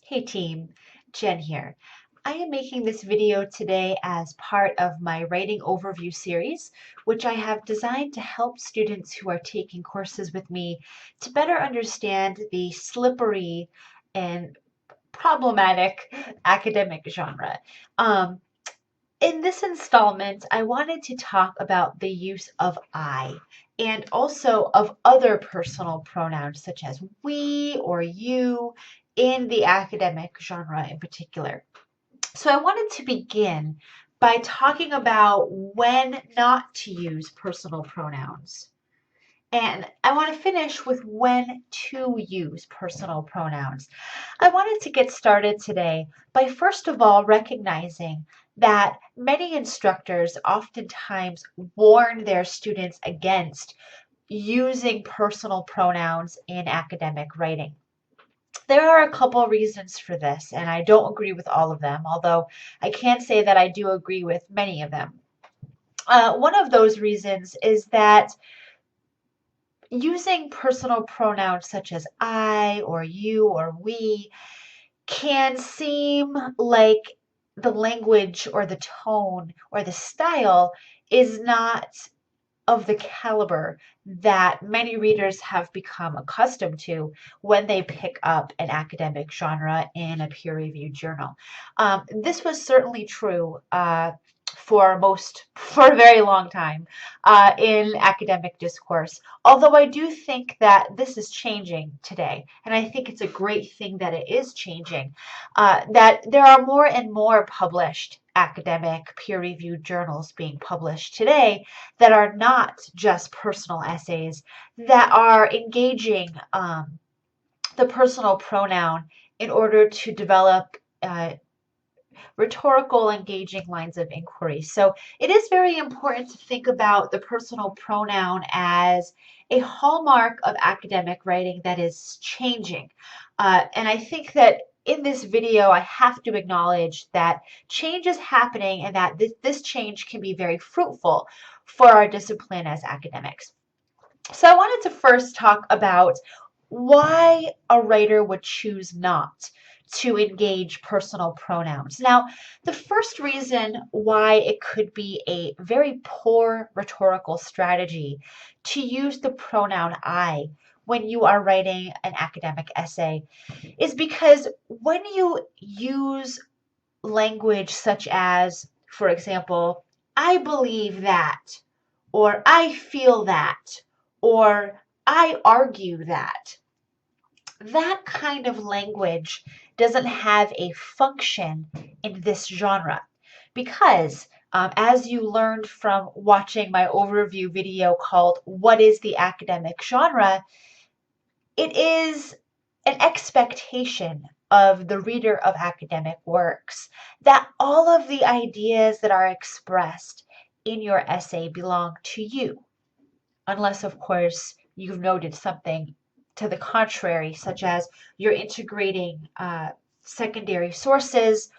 Hey team, Jen here. I am making this video today as part of my writing overview series, which I have designed to help students who are taking courses with me to better understand the slippery and problematic academic genre. Um, in this installment, I wanted to talk about the use of I and also of other personal pronouns such as we or you in the academic genre in particular. So I wanted to begin by talking about when not to use personal pronouns. And I want to finish with when to use personal pronouns. I wanted to get started today by first of all recognizing that many instructors oftentimes warn their students against using personal pronouns in academic writing. There are a couple reasons for this, and I don't agree with all of them, although I can say that I do agree with many of them. One of those reasons is that using personal pronouns such as I or you or we can seem like the language or the tone or the style is not of the caliber that many readers have become accustomed to when they pick up an academic genre in a peer-reviewed journal. This was certainly true for a very long time in academic discourse. Although I do think that this is changing today, and I think it's a great thing that it is changing, that there are more and more published academic peer-reviewed journals being published today that are not just personal essays, that are engaging the personal pronoun in order to develop rhetorical, engaging lines of inquiry. So it is very important to think about the personal pronoun as a hallmark of academic writing that is changing. And I think that in this video, I have to acknowledge that change is happening and that this change can be very fruitful for our discipline as academics. So I wanted to first talk about why a writer would choose not to engage personal pronouns. Now, the first reason why it could be a very poor rhetorical strategy to use the pronoun I when you are writing an academic essay is because when you use language such as, for example, I believe that, or I feel that, or I argue that. That kind of language doesn't have a function in this genre because as you learned from watching my overview video called What is the Academic Genre? It is an expectation of the reader of academic works that all of the ideas that are expressed in your essay belong to you, unless, of course, you've noted something to the contrary, such as you're integrating secondary sources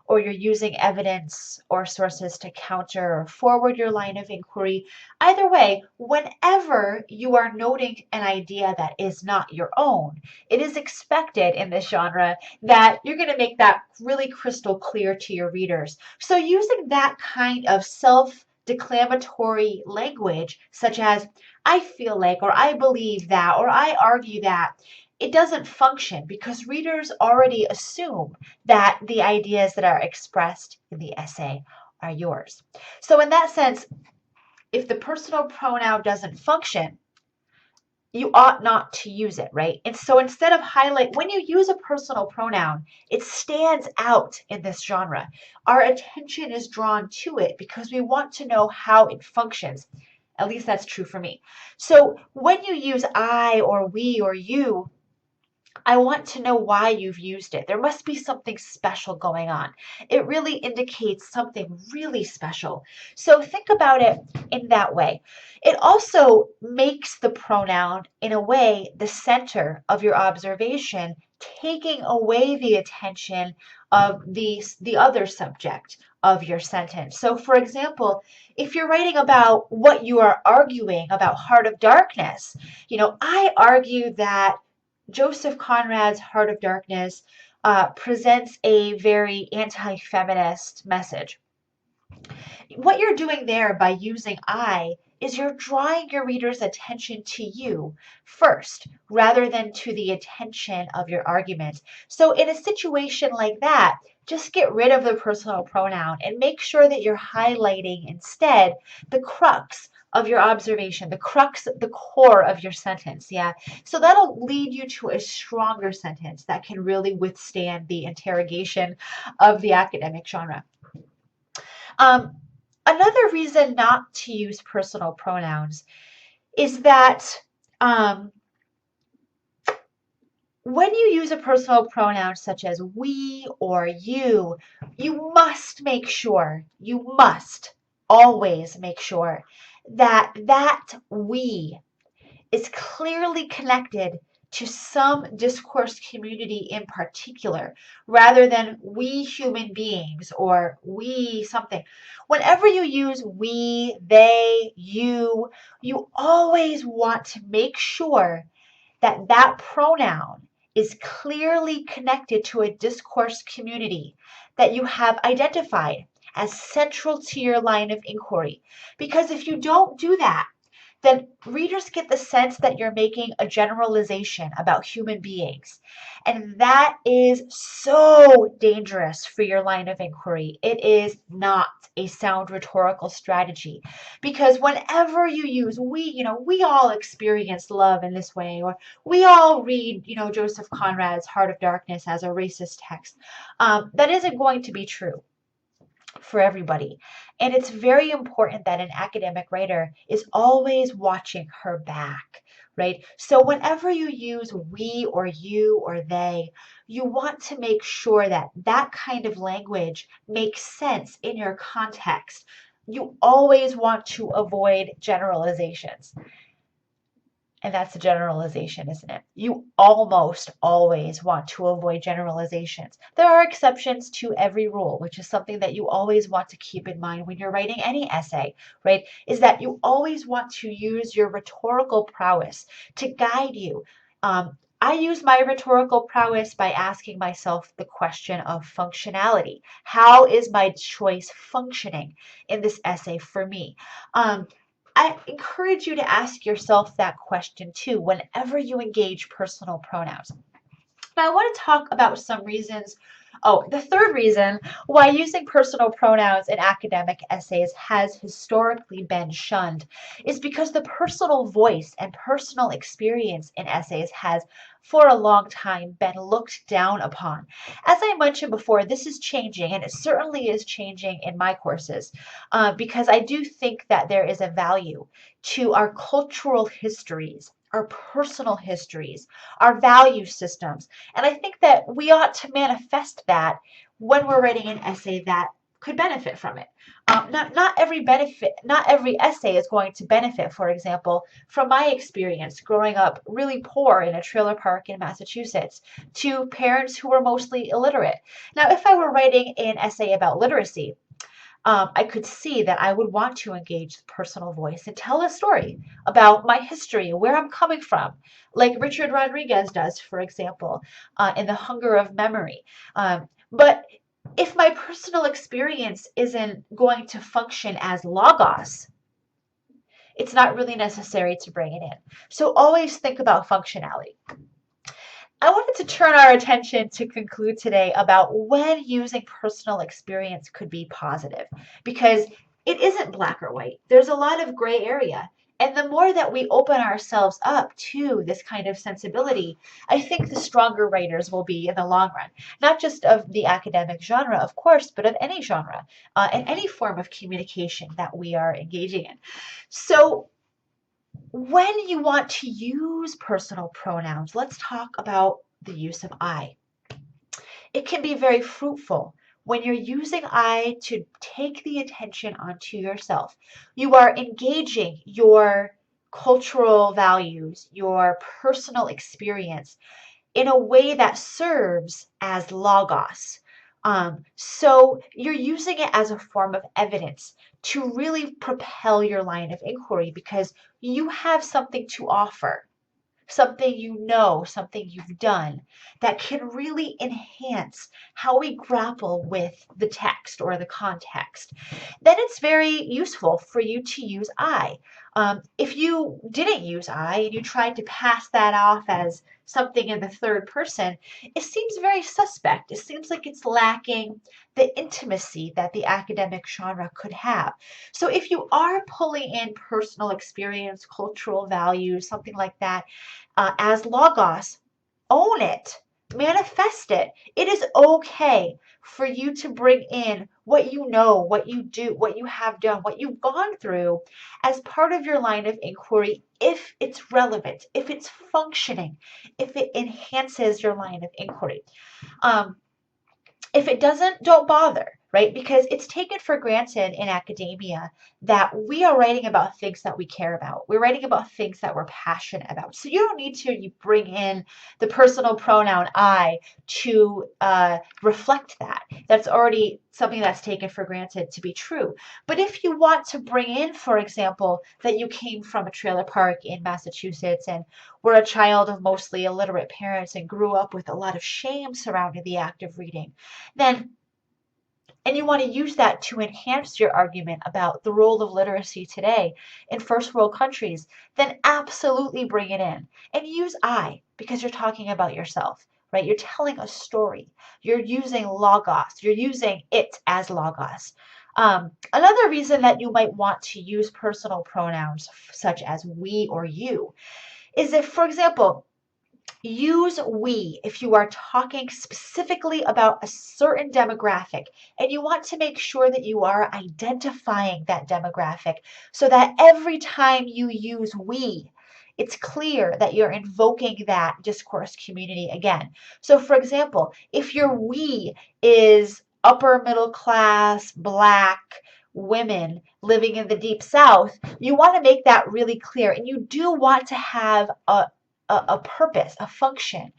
or you're using evidence or sources to counter or forward your line of inquiry. Either way, whenever you are noting an idea that is not your own, it is expected in this genre that you're going to make that really crystal clear to your readers. So using that kind of self-declamatory language, such as I feel like, or I believe that, or I argue that, it doesn't function because readers already assume that the ideas that are expressed in the essay are yours. So in that sense, if the personal pronoun doesn't function, you ought not to use it, right? And so instead of when you use a personal pronoun, it stands out in this genre. Our attention is drawn to it because we want to know how it functions. At least that's true for me. So when you use I or we or you, I want to know why you've used it. There must be something special going on. It really indicates something really special. So think about it in that way. It also makes the pronoun, in a way, the center of your observation, taking away the attention of the other subject of your sentence. So for example, if you're writing about what you are arguing about Heart of Darkness, I argue that Joseph Conrad's Heart of Darkness presents a very anti-feminist message. What you're doing there by using I is you're drawing your reader's attention to you first rather than to the attention of your argument. So in a situation like that, just get rid of the personal pronoun and make sure that you're highlighting instead the crux of your observation, the crux, the core of your sentence. Yeah. So that'll lead you to a stronger sentence that can really withstand the interrogation of the academic genre. Um, Another reason not to use personal pronouns is that um, when you use a personal pronoun such as we or you must make sure, you must always make sure that that we is clearly connected to some discourse community in particular, rather than we human beings or we something. Whenever you use we, they, you always want to make sure that that pronoun is clearly connected to a discourse community that you have identified as central to your line of inquiry. Because if you don't do that, then readers get the sense that you're making a generalization about human beings. And that is so dangerous for your line of inquiry. It is not a sound rhetorical strategy because whenever you use we, we all experience love in this way, or we all read, Joseph Conrad's Heart of Darkness as a racist text. That isn't going to be true for everybody. And it's very important that an academic writer is always watching her back, right? So whenever you use we or you or they, you want to make sure that that kind of language makes sense in your context. You always want to avoid generalizations. And that's a generalization, isn't it? You almost always want to avoid generalizations. There are exceptions to every rule, which is something that you always want to keep in mind when you're writing any essay, right? Is that you always want to use your rhetorical prowess to guide you. I use my rhetorical prowess by asking myself the question of functionality. How is my choice functioning in this essay for me? I encourage you to ask yourself that question too whenever you engage personal pronouns. Now, I want to talk about some reasons. Oh, the third reason why using personal pronouns in academic essays has historically been shunned is because the personal voice and personal experience in essays has, for a long time, been looked down upon. As I mentioned before, this is changing, and it certainly is changing in my courses because I do think that there is a value to our cultural histories, our personal histories, our value systems. And I think that we ought to manifest that when we're writing an essay that could benefit from it. Not every essay is going to benefit, for example, from my experience growing up really poor in a trailer park in Massachusetts to parents who were mostly illiterate. Now, if I were writing an essay about literacy, I could see that I would want to engage the personal voice and tell a story about my history, where I'm coming from, like Richard Rodriguez does, for example, in The Hunger of Memory. But if my personal experience isn't going to function as logos, it's not really necessary to bring it in. So always think about functionality. I wanted to turn our attention to conclude today about when using personal experience could be positive, because it isn't black or white. There's a lot of gray area. And the more that we open ourselves up to this kind of sensibility, I think the stronger writers will be in the long run, not just of the academic genre, of course, but of any genre and any form of communication that we are engaging in. So when you want to use personal pronouns, let's talk about the use of I. It can be very fruitful when you're using I to take the attention onto yourself. You are engaging your cultural values, your personal experience in a way that serves as logos. So you're using it as a form of evidence to really propel your line of inquiry because you have something to offer. something you know, something you've done that can really enhance how we grapple with the text or the context, then it's very useful for you to use I. If you didn't use I and you tried to pass that off as something in the third person, it seems very suspect. It seems like it's lacking the intimacy that the academic genre could have. So if you are pulling in personal experience, cultural values, something like that, as logos, own it, manifest it. It is okay for you to bring in what you know, what you do, what you have done, what you've gone through as part of your line of inquiry if it's relevant, if it's functioning, if it enhances your line of inquiry. Um, if it doesn't, don't bother, right? Because it's taken for granted in academia that we are writing about things that we care about. We're writing about things that we're passionate about. So you don't need to you bring in the personal pronoun I to reflect that. That's already something that's taken for granted to be true. But if you want to bring in, for example, that you came from a trailer park in Massachusetts and were a child of mostly illiterate parents and grew up with a lot of shame surrounding the act of reading, then and you want to use that to enhance your argument about the role of literacy today in first world countries, then absolutely bring it in and use I because you're talking about yourself, right? You're telling a story. You're using logos. You're using it as logos. Another reason that you might want to use personal pronouns such as we or you is if, for example, use we if you are talking specifically about a certain demographic and you want to make sure that you are identifying that demographic so that every time you use we, it's clear that you're invoking that discourse community again. So, for example, if your we is upper middle class, black, women living in the deep south, you want to make that really clear. And you do want to have a purpose, a function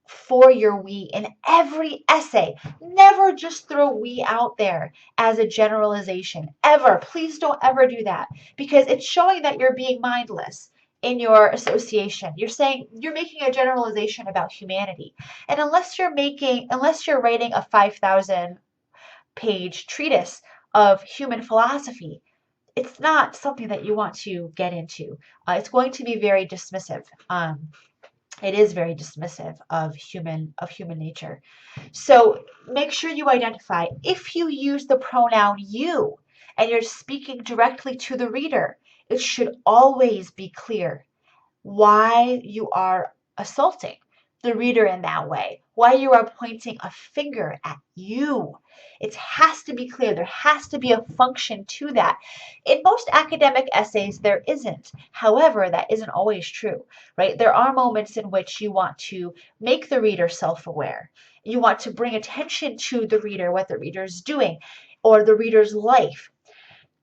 for your we in every essay. Never just throw we out there as a generalization. Ever. Please don't ever do that because it's showing that you're being mindless in your association. You're saying you're making a generalization about humanity. And unless you're writing a 5,000 page treatise of human philosophy, it's not something that you want to get into. It's going to be very dismissive. It is very dismissive of human nature. So make sure you identify if you use the pronoun you and you're speaking directly to the reader, it should always be clear why you are assaulting the reader in that way, why you are pointing a finger at you. It has to be clear. There has to be a function to that. In most academic essays, there isn't. However, that isn't always true, right? There are moments in which you want to make the reader self-aware. You want to bring attention to the reader, what the reader is doing, or the reader's life.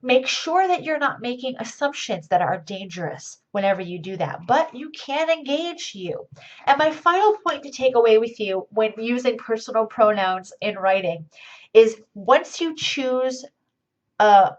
Make sure that you're not making assumptions that are dangerous whenever you do that, but you can engage you. And my final point to take away with you when using personal pronouns in writing is once you choose a,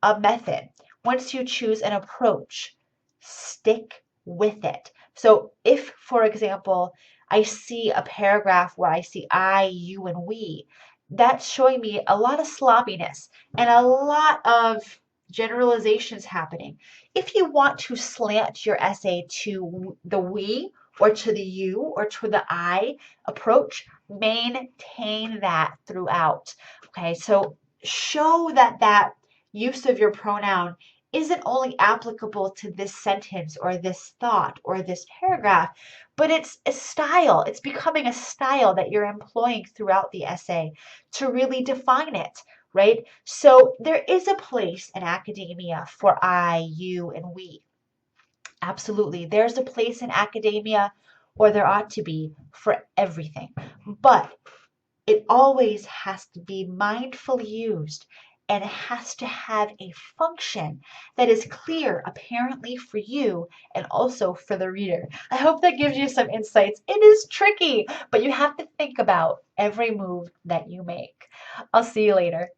a method, once you choose an approach, stick with it. So if, for example, I see a paragraph where I see I, you, and we, that's showing me a lot of sloppiness and a lot of generalizations happening. If you want to slant your essay to the we or to the you or to the I approach, maintain that throughout. Okay, so show that use of your pronoun isn't only applicable to this sentence or this thought or this paragraph, but it's a style. It's becoming a style that you're employing throughout the essay to really define it, right? So there is a place in academia for I, you, and we. Absolutely. There's a place in academia, or there ought to be, for everything. But it always has to be mindfully used and it has to have a function that is clear, apparently for you and also for the reader. I hope that gives you some insights. It is tricky, but you have to think about every move that you make. I'll see you later.